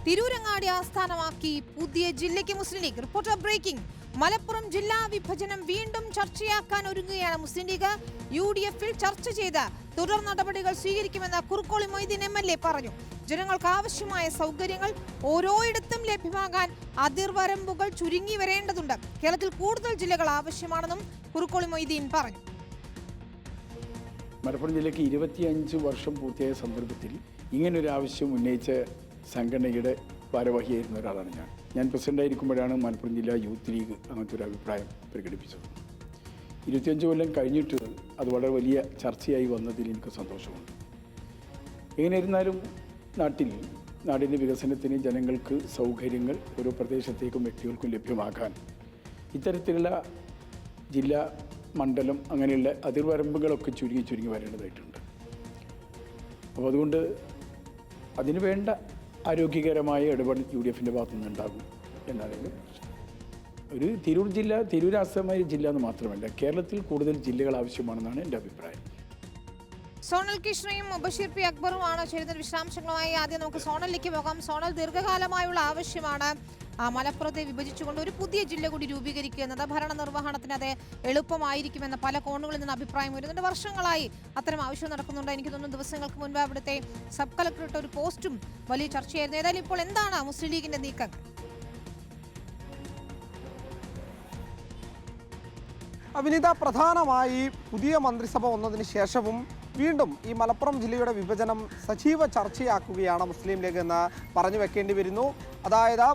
തിരൂരങ്ങാടി ആസ്ഥാനമാക്കി പുതിയ ജില്ലയ്ക്ക് മുസ്ലിം ലീഗ്. Reporter breaking. മലപ്പുറം ജില്ലാ വിഭജനം വീണ്ടും ചർച്ചയാക്കാൻ ഒരുങ്ങുകയാണ് മുസ്ലിം ലീഗ്. UDF-ൽ ചർച്ച ചെയ്ത് തുടർ നടപടികൾ സ്വീകരിക്കുമെന്ന് കുറുക്കോളി മൊയ്തീൻ MLA പറഞ്ഞു. ജനങ്ങൾക്ക് ആവശ്യമായ സൗകര്യങ്ങൾ ഓരോയിടത്തും ലഭ്യമാകാൻ അതിർവരമ്പുകൾ ചുരുങ്ങി വരേണ്ടതുണ്ട്. കേരളത്തിൽ കൂടുതൽ ജില്ലകൾ ആവശ്യമാണെന്നും കുറുക്കോളി മൊയ്തീൻ പറഞ്ഞു. മലപ്പുറം ജില്ലയ്ക്ക് 25 വർഷം പൂർത്തിയായ സന്ദർഭത്തിൽ ഇങ്ങനൊരു ആവശ്യം ഉന്നയിച്ച സംഘടനയുടെ ഭാരവാഹിയായിരുന്ന ഒരാളാണ് ഞാൻ പ്രസിഡൻ്റായിരിക്കുമ്പോഴാണ് മലപ്പുറം ജില്ലാ യൂത്ത് ലീഗ് അങ്ങനത്തെ ഒരു അഭിപ്രായം പ്രകടിപ്പിച്ചത്. 25 കൊല്ലം കഴിഞ്ഞിട്ട് അത് വളരെ വലിയ ചർച്ചയായി വന്നതിൽ എനിക്ക് സന്തോഷമുണ്ട്. എങ്ങനെയിരുന്നാലും നാടിൻ്റെ വികസനത്തിന് ജനങ്ങൾക്ക് സൗകര്യങ്ങൾ ഓരോ പ്രദേശത്തേക്കും വ്യക്തികൾക്കും ലഭ്യമാക്കാൻ ഇത്തരത്തിലുള്ള ജില്ലാ മണ്ഡലം അങ്ങനെയുള്ള അതിർവരമ്പുകളൊക്കെ ചുരുങ്ങി വരേണ്ടതായിട്ടുണ്ട്. അപ്പോൾ അതുകൊണ്ട് അതിന് വേണ്ട ആരോഗ്യകരമായ ഇടപെടൽ UDF-ൻ്റെ ഭാഗത്തു നിന്നുണ്ടാകും എന്നാണെങ്കിൽ ഒരു തിരൂർ ആസ്ഥാനമായ ജില്ല എന്ന് മാത്രമല്ല കേരളത്തിൽ കൂടുതൽ ജില്ലകൾ ആവശ്യമാണെന്നാണ് എൻ്റെ അഭിപ്രായം. സോണൽ കൃഷ്ണയും ബഷീർ P. അക്ബറുമാണ് ചേരുന്ന വിശദാംശങ്ങളുമായി. ആദ്യം നമുക്ക് സോണലിലേക്ക് പോകാം. സോണൽ, ദീർഘകാലമായുള്ള ആവശ്യമാണ് മലപ്പുറത്തെ വിഭജിച്ചുകൊണ്ട് ഒരു പുതിയ ജില്ല കൂടി രൂപീകരിക്കുക എന്നത്. ഭരണ നിർവഹണത്തിന് അത് എളുപ്പമായിരിക്കുമെന്ന് പല കോണുകളിൽ നിന്ന് അഭിപ്രായം വരുന്നുണ്ട്. വർഷങ്ങളായി അത്തരം ആവശ്യം നടക്കുന്നുണ്ട്. എനിക്ക് തോന്നുന്നു ദിവസങ്ങൾക്ക് മുൻപ് അവിടുത്തെ സബ് കളക്ടറുടെ ഒരു പോസ്റ്റും വലിയ ചർച്ചയായിരുന്നു. ഏതായാലും ഇപ്പോൾ എന്താണ് മുസ്ലിം ലീഗിന്റെ നീക്കങ്ങൾ? അവിനിത, പ്രധാനമായി പുതിയ മന്ത്രിസഭ വന്നതിന് ശേഷവും വീണ്ടും ഈ മലപ്പുറം ജില്ലയുടെ വിഭജനം സജീവ ചർച്ചയാക്കുകയാണ് മുസ്ലിം ലീഗ് എന്ന് പറഞ്ഞു വെക്കേണ്ടി വരുന്നു. അതായത്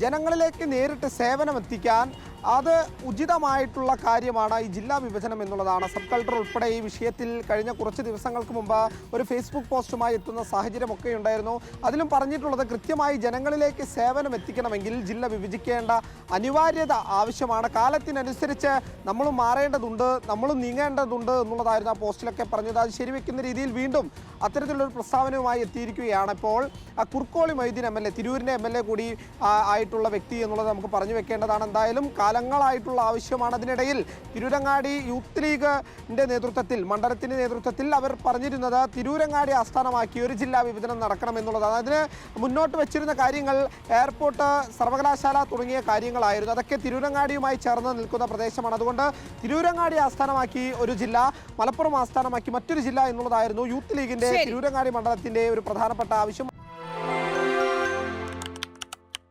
ജനങ്ങളിലേക്ക് നേരിട്ട് സേവനം എത്തിക്കാൻ അത് ഉചിതമായിട്ടുള്ള കാര്യമാണ് ഈ ജില്ലാ വിഭജനം എന്നുള്ളതാണ്. സബ് കളക്ടർ ഉൾപ്പെടെ ഈ വിഷയത്തിൽ കഴിഞ്ഞ കുറച്ച് ദിവസങ്ങൾക്ക് മുമ്പ് ഒരു ഫേസ്ബുക്ക് പോസ്റ്റുമായി എത്തുന്ന സാഹചര്യമൊക്കെ ഉണ്ടായിരുന്നു. അതിലും പറഞ്ഞിട്ടുള്ളത് കൃത്യമായി ജനങ്ങളിലേക്ക് സേവനം എത്തിക്കണമെങ്കിൽ ജില്ല വിഭജിക്കേണ്ട അനിവാര്യത ആവശ്യമാണ്. കാലത്തിനനുസരിച്ച് നമ്മളും മാറേണ്ടതുണ്ട്, നമ്മളും നീങ്ങേണ്ടതുണ്ട് എന്നുള്ളതായിരുന്നു ആ പോസ്റ്റിലൊക്കെ പറഞ്ഞത്. അത് ശരിവെക്കുന്ന രീതിയിൽ വീണ്ടും അത്തരത്തിലുള്ളൊരു പ്രസ്താവനയുമായി എത്തിയിരിക്കുകയാണ് ഇപ്പോൾ കുറുക്കോളി മൊയ്തീൻ MLA, തിരൂരിൻ്റെ MLA കൂടി ആയിട്ടുള്ള വ്യക്തി എന്നുള്ളത് നമുക്ക് പറഞ്ഞു വെക്കേണ്ടതാണ്. എന്തായാലും കാലങ്ങളായിട്ടുള്ള ആവശ്യമാണ്. അതിനിടയിൽ തിരൂരങ്ങാടി യൂത്ത് ലീഗിൻ്റെ നേതൃത്വത്തിൽ, മണ്ഡലത്തിൻ്റെ നേതൃത്വത്തിൽ അവർ പറഞ്ഞിരുന്നത് തിരൂരങ്ങാടി ആസ്ഥാനമാക്കി ഒരു ജില്ലാ വിഭജനം നടക്കണമെന്നുള്ളതാണ്. അതിന് മുന്നോട്ട് വെച്ചിരുന്ന കാര്യങ്ങൾ എയർപോർട്ട്, സർവകലാശാല തുടങ്ങിയ കാര്യങ്ങളായിരുന്നു. അതൊക്കെ തിരൂരങ്ങാടിയുമായി ചേർന്ന് നിൽക്കുന്ന പ്രദേശമാണ്. അതുകൊണ്ട് തിരൂരങ്ങാടി ആസ്ഥാനമാക്കി ഒരു ജില്ല, മലപ്പുറം ആസ്ഥാനമാക്കി മറ്റൊരു ജില്ല എന്നുള്ളതായിരുന്നു യൂത്ത് ലീഗിൻ്റെ തിരൂരങ്ങാടി മണ്ഡലത്തിൻ്റെ ഒരു പ്രധാനപ്പെട്ട ആവശ്യം.